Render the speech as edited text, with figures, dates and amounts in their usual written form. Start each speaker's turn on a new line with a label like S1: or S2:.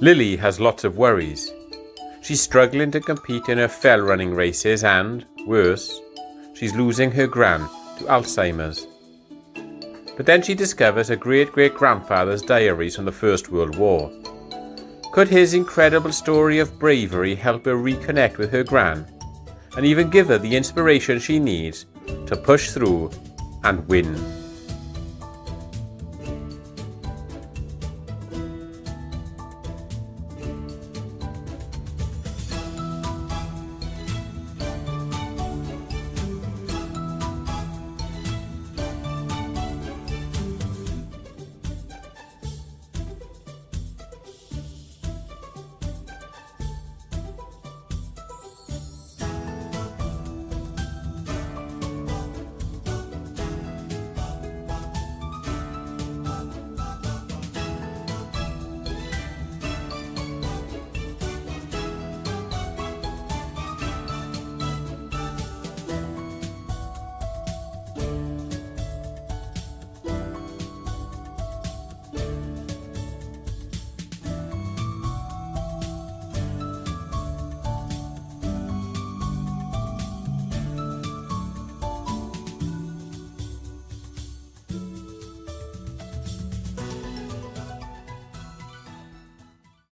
S1: Lily has lots of worries. She's struggling to compete in her fell running races and, worse, she's losing her gran to Alzheimer's. But then she discovers her great-great-grandfather's diaries from the First World War. Could his incredible story of bravery help her reconnect with her gran, and even give her the inspiration she needs to push through and win?